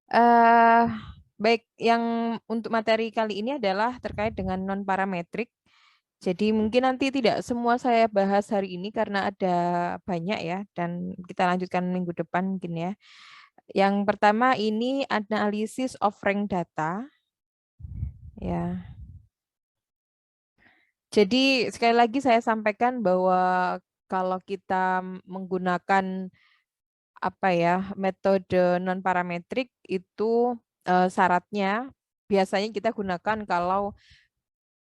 Eh, Baik, yang untuk materi kali ini adalah terkait dengan non-parametrik. Jadi mungkin nanti tidak semua saya bahas hari ini karena ada banyak ya, dan kita lanjutkan minggu depan mungkin ya. Yang pertama ini analisis of rank data. Ya, jadi sekali lagi saya sampaikan bahwa kalau kita menggunakan apa ya metode non parametrik itu syaratnya biasanya kita gunakan kalau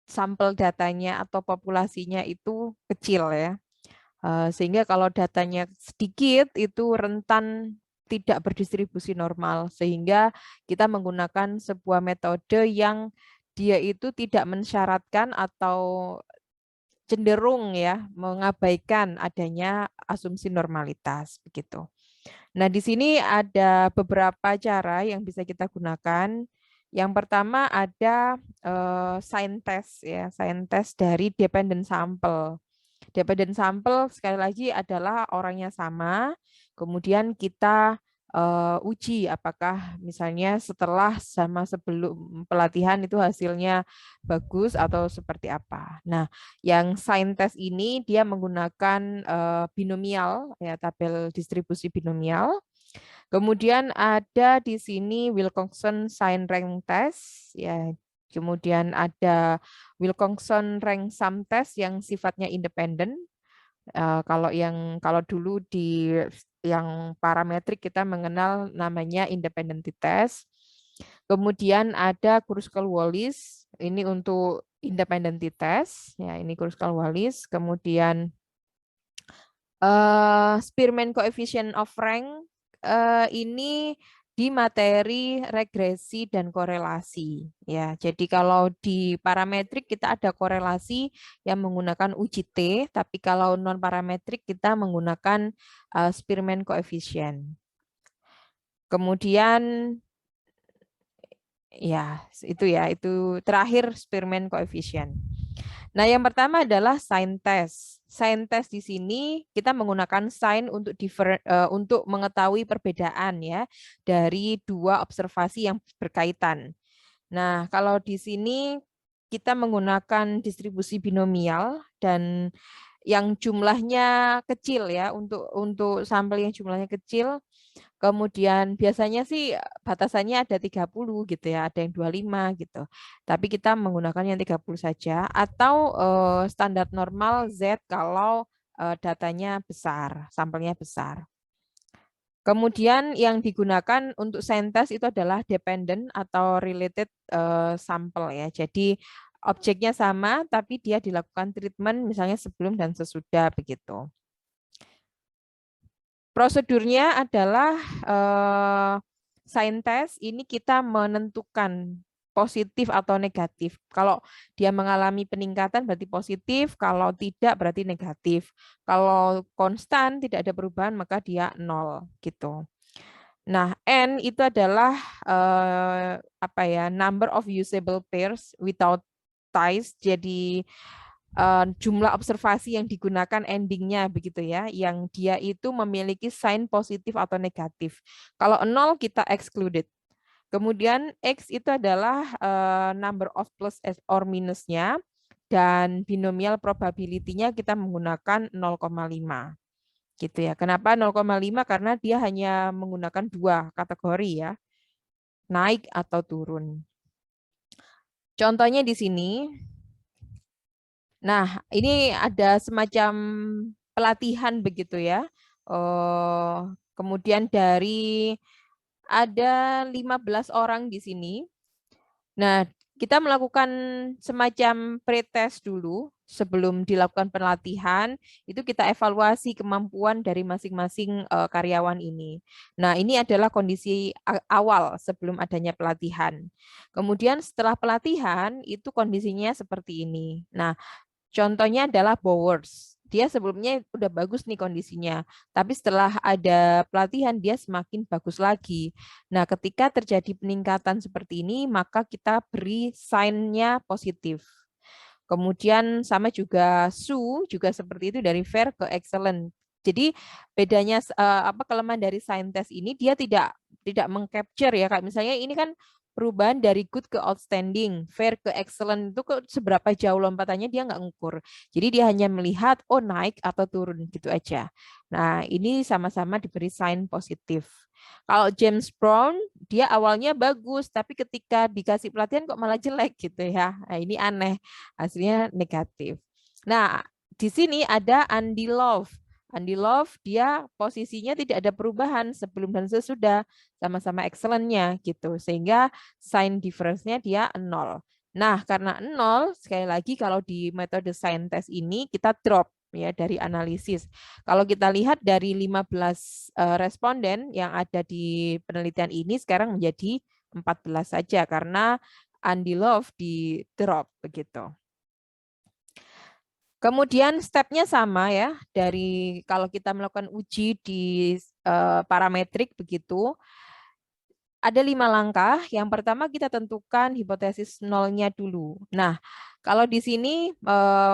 sampel datanya atau populasinya itu kecil ya. Sehingga kalau datanya sedikit itu rentan tidak berdistribusi normal sehingga kita menggunakan sebuah metode yang dia itu tidak mensyaratkan atau cenderung ya mengabaikan adanya asumsi normalitas begitu. Nah, di sini ada beberapa cara yang bisa kita gunakan. Yang pertama ada sign test ya, sign test dari dependent sample. Dependent sample sekali lagi adalah orangnya sama, kemudian kita uji apakah misalnya setelah sama sebelum pelatihan itu hasilnya bagus atau seperti apa. Nah, yang sign test ini dia menggunakan binomial ya, tabel distribusi binomial. Kemudian ada di sini Wilcoxon sign rank test ya. Kemudian ada Wilcoxon rank sum test yang sifatnya independen. Kalau dulu di yang parametrik kita mengenal namanya independent test. Kemudian ada Kruskal-Wallis ini untuk independent test ya, ini Kruskal-Wallis. Kemudian Spearman coefficient of rank ini di materi regresi dan korelasi ya. Jadi kalau di parametrik kita ada korelasi yang menggunakan uji T, tapi kalau non parametrik kita menggunakan Spearman coefficient. Kemudian ya, itu terakhir Spearman coefficient. Nah, yang pertama adalah sign test. Sign test di sini kita menggunakan sign untuk mengetahui perbedaan ya dari dua observasi yang berkaitan. Nah, kalau di sini kita menggunakan distribusi binomial dan yang jumlahnya kecil ya untuk sampel yang jumlahnya kecil. Kemudian biasanya sih batasannya ada 30 gitu ya, ada yang 25 gitu. Tapi kita menggunakan yang 30 saja atau standar normal Z kalau datanya besar, sampelnya besar. Kemudian yang digunakan untuk saintes itu adalah dependent atau related sampel ya. Jadi objeknya sama tapi dia dilakukan treatment misalnya sebelum dan sesudah begitu. Prosedurnya adalah sign test ini kita menentukan positif atau negatif. Kalau dia mengalami peningkatan berarti positif, kalau tidak berarti negatif. Kalau konstan tidak ada perubahan maka dia nol gitu. Nah, N itu adalah apa ya, number of usable pairs without ties. Jadi jumlah observasi yang digunakan endingnya begitu ya, yang dia itu memiliki sign positif atau negatif. Kalau nol kita excluded. Kemudian X itu adalah number of plus or minusnya dan binomial probability-nya kita menggunakan 0,5 gitu ya. Kenapa 0,5? Karena dia hanya menggunakan dua kategori ya, naik atau turun. Contohnya di sini. Nah, ini ada semacam pelatihan begitu ya. Kemudian dari ada 15 orang di sini. Nah, kita melakukan semacam pretest dulu sebelum dilakukan pelatihan, itu kita evaluasi kemampuan dari masing-masing karyawan ini. Nah, ini adalah kondisi awal sebelum adanya pelatihan. Kemudian setelah pelatihan itu kondisinya seperti ini. Nah, contohnya adalah Bowers. Dia sebelumnya udah bagus nih kondisinya, tapi setelah ada pelatihan dia semakin bagus lagi. Nah, ketika terjadi peningkatan seperti ini, maka kita beri sign-nya positif. Kemudian sama juga Su juga seperti itu dari fair ke excellent. Jadi bedanya kelemahan dari sign test ini, dia tidak mengcapture ya, kayak misalnya ini kan perubahan dari good ke outstanding, fair ke excellent, itu seberapa jauh lompatannya dia nggak ngukur. Jadi dia hanya melihat oh naik atau turun gitu aja. Nah ini sama-sama diberi sign positif. Kalau James Brown dia awalnya bagus, tapi ketika dikasih pelatihan kok malah jelek gitu ya. Nah, ini aneh, hasilnya negatif. Nah di sini ada Andy Love. Andy Love dia posisinya tidak ada perubahan sebelum dan sesudah, sama-sama excellent-nya gitu, sehingga sign difference-nya dia 0. Nah, karena 0, sekali lagi kalau di metode sign test ini kita drop ya dari analisis. Kalau kita lihat dari 15 responden yang ada di penelitian ini sekarang menjadi 14 saja karena Andy Love di drop begitu. Kemudian stepnya sama ya, dari kalau kita melakukan uji di parametrik begitu, ada 5 langkah. Yang pertama kita tentukan hipotesis nolnya dulu. Nah, kalau di sini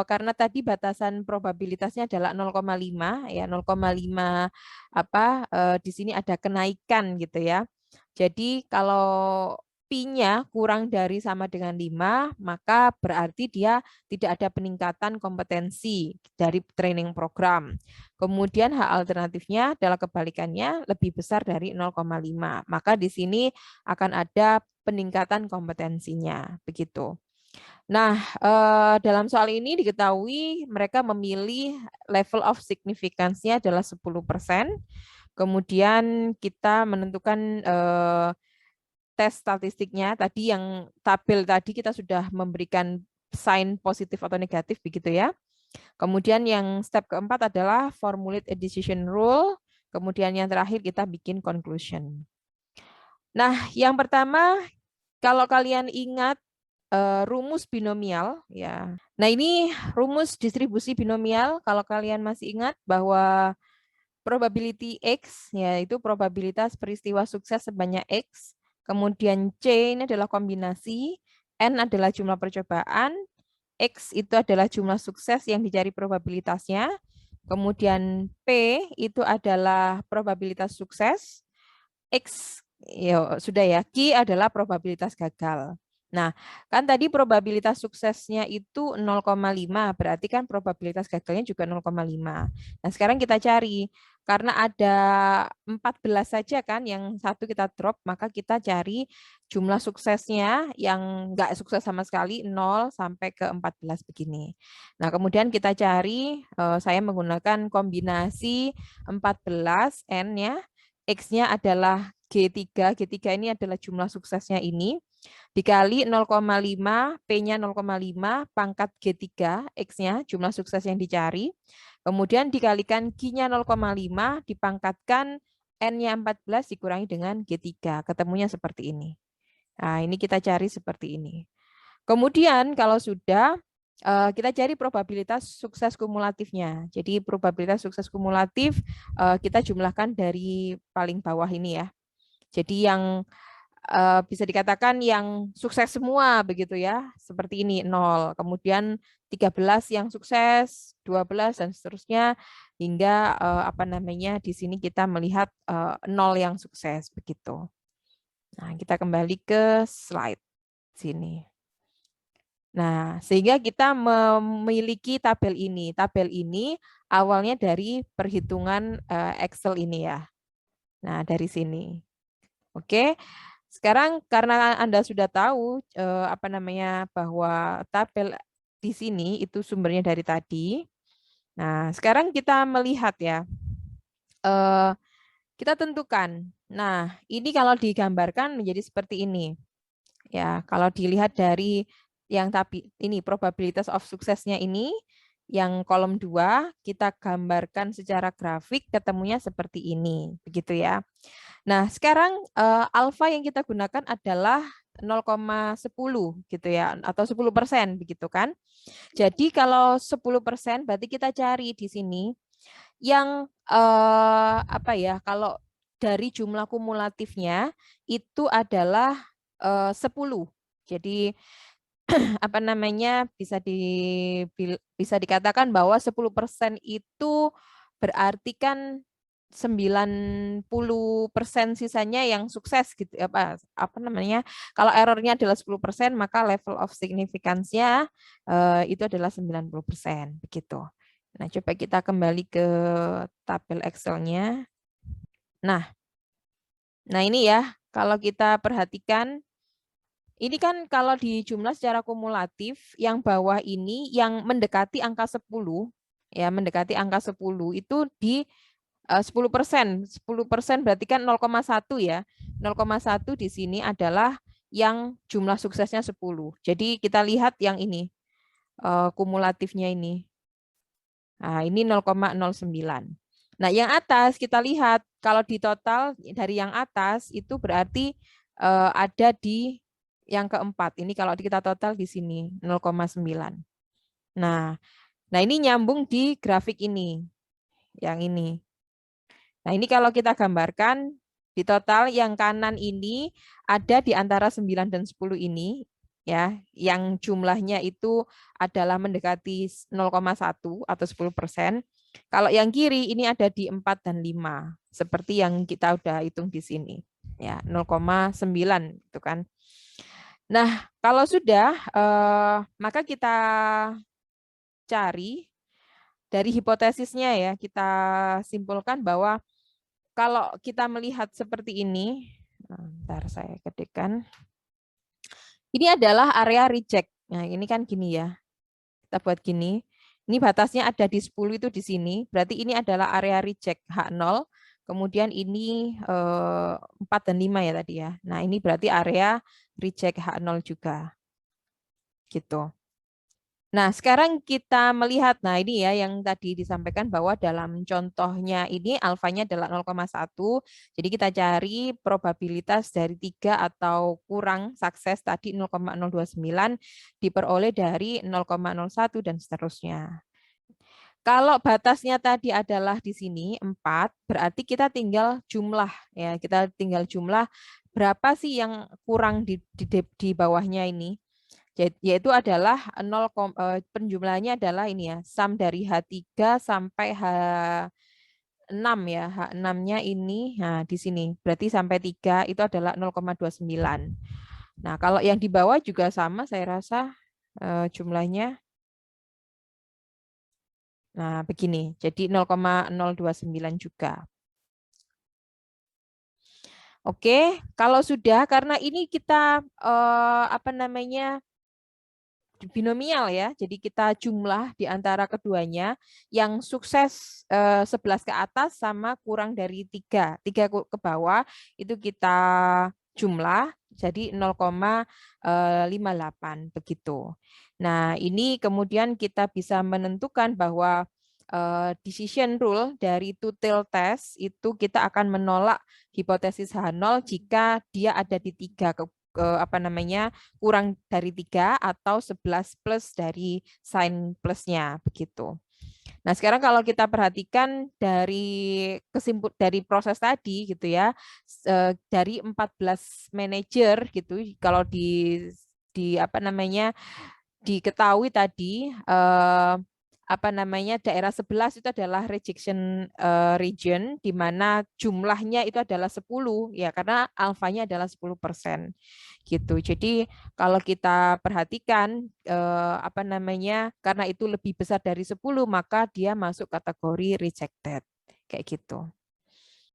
karena tadi batasan probabilitasnya adalah 0,5 ya, 0,5 di sini ada kenaikan gitu ya. Jadi kalau Pi-nya kurang dari sama dengan 5, maka berarti dia tidak ada peningkatan kompetensi dari training program. Kemudian hal alternatifnya adalah kebalikannya lebih besar dari 0,5. Maka di sini akan ada peningkatan kompetensinya, begitu. Nah, dalam soal ini diketahui mereka memilih level of significance-nya adalah 10%. Kemudian kita menentukan tes statistiknya tadi yang tabel tadi kita sudah memberikan sign positif atau negatif begitu ya. Kemudian yang step keempat adalah formulate a decision rule. Kemudian yang terakhir kita bikin conclusion. Nah, yang pertama kalau kalian ingat rumus binomial ya. Nah, ini rumus distribusi binomial kalau kalian masih ingat bahwa probability X yaitu probabilitas peristiwa sukses sebanyak X. Kemudian C ini adalah kombinasi, N adalah jumlah percobaan, X itu adalah jumlah sukses yang dicari probabilitasnya. Kemudian P itu adalah probabilitas sukses. X ya sudah ya, Q adalah probabilitas gagal. Nah, kan tadi probabilitas suksesnya itu 0,5, berarti kan probabilitas gagalnya juga 0,5. Nah, sekarang kita cari, karena ada 14 saja kan, yang satu kita drop, maka kita cari jumlah suksesnya yang enggak sukses sama sekali, 0 sampai ke 14 begini. Nah, kemudian kita cari, saya menggunakan kombinasi 14, N-nya, X-nya adalah G3. G3 ini adalah jumlah suksesnya ini. Dikali 0,5, P-nya 0,5, pangkat G3, X-nya jumlah sukses yang dicari. Kemudian dikalikan Q-nya 0,5, dipangkatkan N-nya 14 dikurangi dengan G3. Ketemunya seperti ini. Nah, ini kita cari seperti ini. Kemudian kalau sudah, kita cari probabilitas sukses kumulatifnya. Jadi probabilitas sukses kumulatif kita jumlahkan dari paling bawah ini ya. Jadi yang bisa dikatakan yang sukses semua begitu ya, seperti ini 0. Kemudian 13 yang sukses, 12 dan seterusnya hingga di sini kita melihat 0 yang sukses begitu. Nah, kita kembali ke slide sini. Nah, sehingga kita memiliki tabel ini. Tabel ini awalnya dari perhitungan Excel ini ya. Nah, dari sini. Oke. Sekarang karena Anda sudah tahu bahwa tabel di sini itu sumbernya dari tadi. Nah, sekarang kita melihat ya. Kita tentukan. Nah, ini kalau digambarkan menjadi seperti ini. Ya, kalau dilihat dari yang ini probabilitas of suksesnya ini yang kolom 2 kita gambarkan secara grafik ketemunya seperti ini, begitu ya. Nah, sekarang alfa yang kita gunakan adalah 0,10 gitu ya atau 10% begitu kan. Jadi kalau 10% berarti kita cari di sini yang kalau dari jumlah kumulatifnya itu adalah 10. Jadi bisa dikatakan bahwa 10% itu berarti kan 90% sisanya yang sukses gitu apa namanya, kalau errornya adalah 10% maka level of significance-nya itu adalah 90% begitu. Nah, coba kita kembali ke tabel Excel-nya. Nah, ini ya, kalau kita perhatikan ini kan kalau di jumlah secara kumulatif, yang bawah ini yang mendekati angka 10, ya mendekati angka 10 itu di 10%. 10% berarti kan 0,1 ya. 0,1 di sini adalah yang jumlah suksesnya 10. Jadi kita lihat yang ini, kumulatifnya ini. Nah, ini 0,09. Nah, yang atas kita lihat, kalau di total dari yang atas itu berarti ada di yang keempat. Ini kalau kita total di sini 0,9. Nah, ini nyambung di grafik ini, yang ini. Nah, ini kalau kita gambarkan di total yang kanan ini ada di antara 9 dan 10 ini, ya, yang jumlahnya itu adalah mendekati 0,1 atau 10%. Kalau yang kiri ini ada di 4 dan 5, seperti yang kita udah hitung di sini. Ya, 0,9 itu kan. Nah, kalau sudah, maka kita cari dari hipotesisnya ya, kita simpulkan bahwa kalau kita melihat seperti ini, bentar saya ketikkan. Ini adalah area reject. Nah, ini kan gini ya. Kita buat gini. Ini batasnya ada di 10 itu di sini. Berarti ini adalah area reject H0. Kemudian ini 4 dan 5 ya tadi ya. Nah, ini berarti area reject H0 juga. Gitu. Nah, sekarang kita melihat, nah ini ya yang tadi disampaikan bahwa dalam contohnya ini alfanya adalah 0,1. Jadi kita cari probabilitas dari 3 atau kurang sukses tadi 0,029 diperoleh dari 0,01 dan seterusnya. Kalau batasnya tadi adalah di sini 4, berarti kita tinggal jumlah ya, kita tinggal jumlah berapa sih yang kurang di bawahnya ini. Yaitu adalah penjumlahannya adalah ini ya, sum dari H3 sampai H6 ya. H6-nya ini nah di sini. Berarti sampai 3 itu adalah 0,29. Nah, kalau yang di bawah juga sama saya rasa jumlahnya. Nah, begini. Jadi 0,029 juga. Oke, kalau sudah karena ini kita apa namanya binomial ya. Jadi kita jumlah di antara keduanya yang sukses 11 ke atas sama kurang dari 3. 3 ke bawah itu kita jumlah jadi 0,58 begitu. Nah, ini kemudian kita bisa menentukan bahwa decision rule dari two-tail test itu kita akan menolak hipotesis H0 jika dia ada di 3 apa namanya kurang dari 3 atau 11 plus dari sign plusnya begitu. Nah, sekarang kalau kita perhatikan dari dari proses tadi gitu ya, dari 14 manajer gitu kalau di apa namanya diketahui tadi apa namanya daerah 11 itu adalah rejection region di mana jumlahnya itu adalah 10 ya karena alfanya adalah 10% gitu. Jadi kalau kita perhatikan apa namanya karena itu lebih besar dari 10 maka dia masuk kategori rejected kayak gitu.